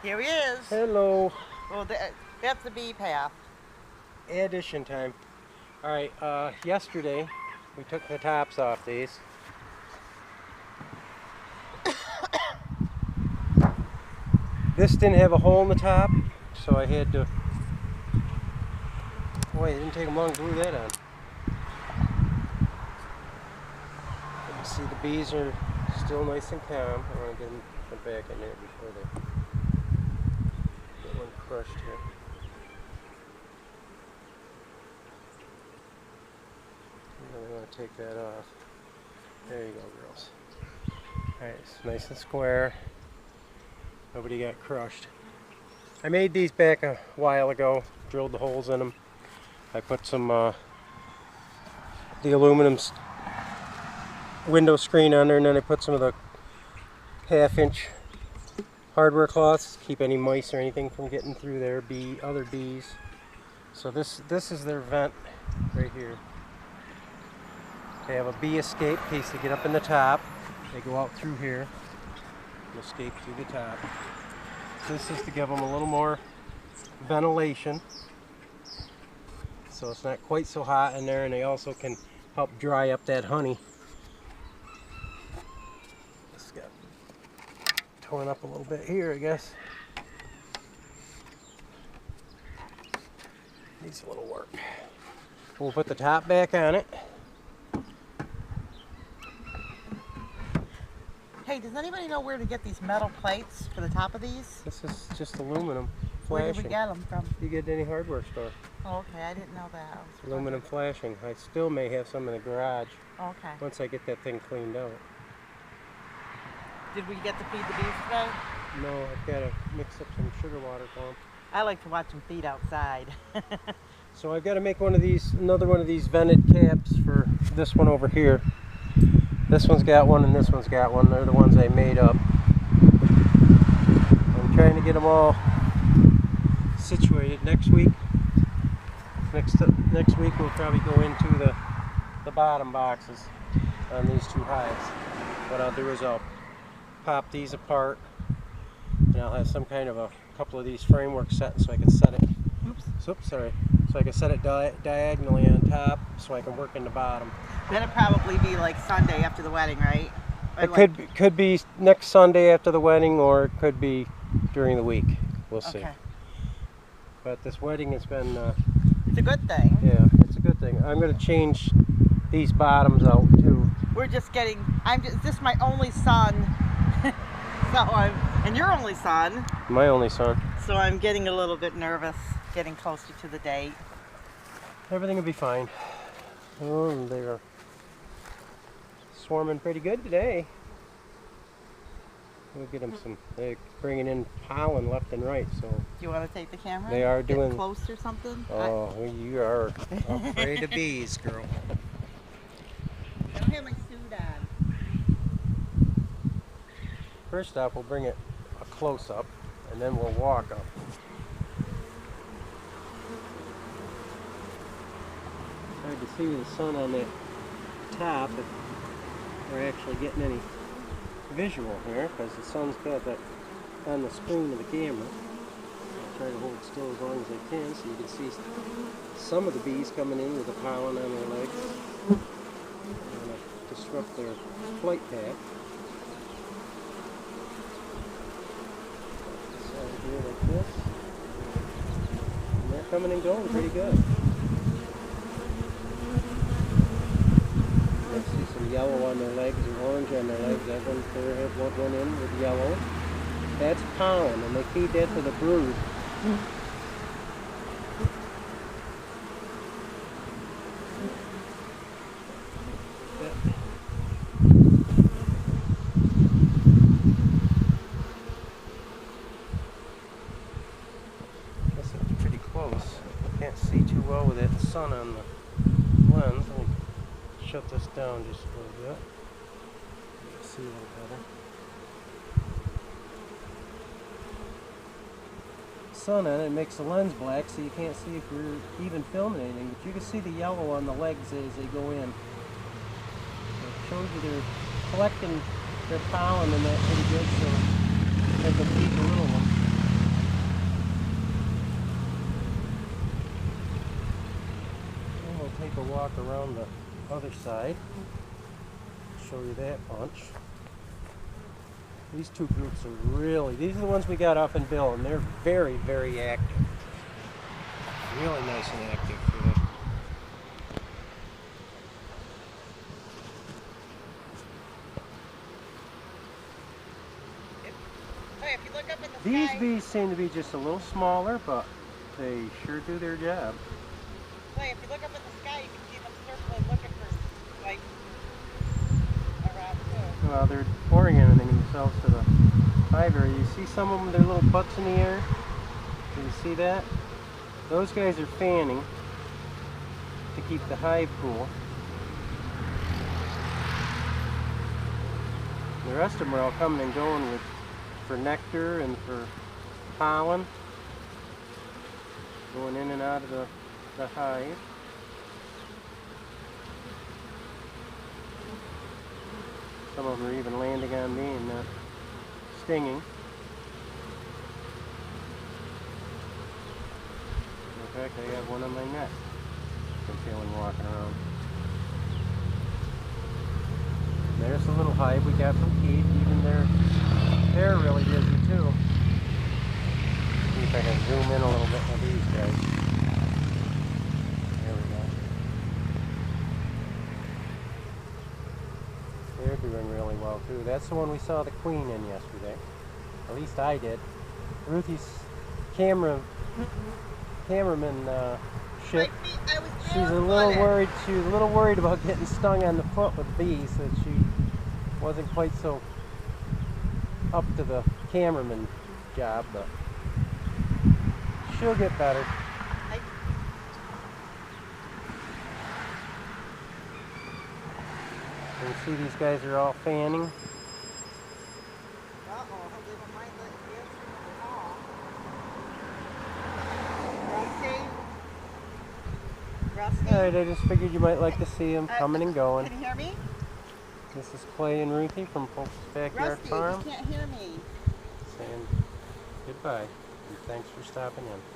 Here he is. Hello. Well, that's the bee path. Addition time. Alright, yesterday we took the tops off these. This didn't have a hole in the top, so I had to... Boy, it didn't take them long to glue that on. You can see the bees are still nice and calm. I want to get them back in there before they get one crushed here. I want to take that off. There you go, girls. Alright, it's nice and square. Nobody got crushed. I made these back a while ago, drilled the holes in them. I put some the aluminum window screen on there, and then I put some of the 1/2-inch hardware cloths to keep any mice or anything from getting through there, other bees. So this is their vent right here. They have a bee escape in case they get up in the top. They go out through here and escape through the top. This is to give them a little more ventilation, so it's not quite so hot in there, and they also can help dry up that honey. This got torn up a little bit here, I guess. Needs a little work. We'll put the top back on it. Hey, does anybody know where to get these metal plates for the top of these? This is just aluminum flashing. Where did we get them from? You get it in any hardware store. Oh, okay, I didn't know that. Aluminum flashing. I still may have some in the garage. Okay. Once I get that thing cleaned out. Did we get to feed the bees today? No, I've got to mix up some sugar water for them. I like to watch them feed outside. So I've got to make another one of these vented caps for this one over here. This one's got one and this one's got one. They're the ones I made up. I'm trying to get them all situated. Next week we'll probably go into the bottom boxes on these two hives. What I'll do is I'll pop these apart, and I'll have some kind of a couple of these frameworks set so I can set it. Oops, sorry. So I can set it diagonally on top so I can work in the bottom. That'll probably be like Sunday after the wedding, right? It could be next Sunday after the wedding, or it could be during the week. We'll see. Okay. But this wedding has been... it's a good thing. Yeah, it's a good thing. I'm going to change these bottoms out too. We're just getting... this is my only son. And your only son. My only son. So I'm getting a little bit nervous getting closer to the date. Everything will be fine. Oh, they're swarming pretty good today. We'll get them some. They're bringing in pollen left and right. So. Do you want to take the camera? They are doing. Get close or something? Oh, you are afraid of bees, girl. I don't have my suit on. First off, we'll bring it a close up, and then we'll walk up. Hard to see the sun on the top if we're actually getting any visual here, because the sun's got that on the screen of the camera. I'll try to hold still as long as I can so you can see some of the bees coming in with the pollen on their legs. I'm going to disrupt their flight path. Here like this. And they're coming and going pretty good. See some yellow on their legs and orange on their legs. That one there had one in with yellow. That's pollen, and they feed that to the brood. This is pretty close. Can't see too well with that sun on the lens. Shut this down just a little bit. You can see a little better. Sun on it makes the lens black, so you can't see if you're even filming anything, but you can see the yellow on the legs as they go in. So it shows you they're collecting their pollen and that pretty good, so they can feed the little one. take a walk around the other side. Show you that bunch. These two groups are really, these are the ones we got off in Bill, and they're very, very active. Really nice and active for them. If you look up in the These sky, bees seem to be just a little smaller, but they sure do their job. if you look up in the sky, you can see them circling, looking for like around too. Well, they're orienting themselves to the hive area. You see some of them with their little butts in the air? Can you see that? Those guys are fanning to keep the hive cool. The rest of them are all coming and going for nectar and for pollen, going in and out of the hive. Some of them are even landing on me and not stinging. In fact, I have one on my neck. I'm feeling walking around. There's the little hive we got from Keith. Even they're really busy too. See if I can zoom in a little bit with these guys. There we go. They're doing really well too. That's the one we saw the queen in yesterday. At least I did. Ruthie's cameraman ship. She's a little worried. She was a little worried about getting stung on the foot with bees, so she wasn't quite so up to the cameraman job, but she'll get better. You see these guys are all fanning. Alright, I just figured you might like to see them coming and going. Can you hear me? This is Clay and Ruthie from Polk's Backyard Farm. You can't hear me. Saying goodbye and thanks for stopping in.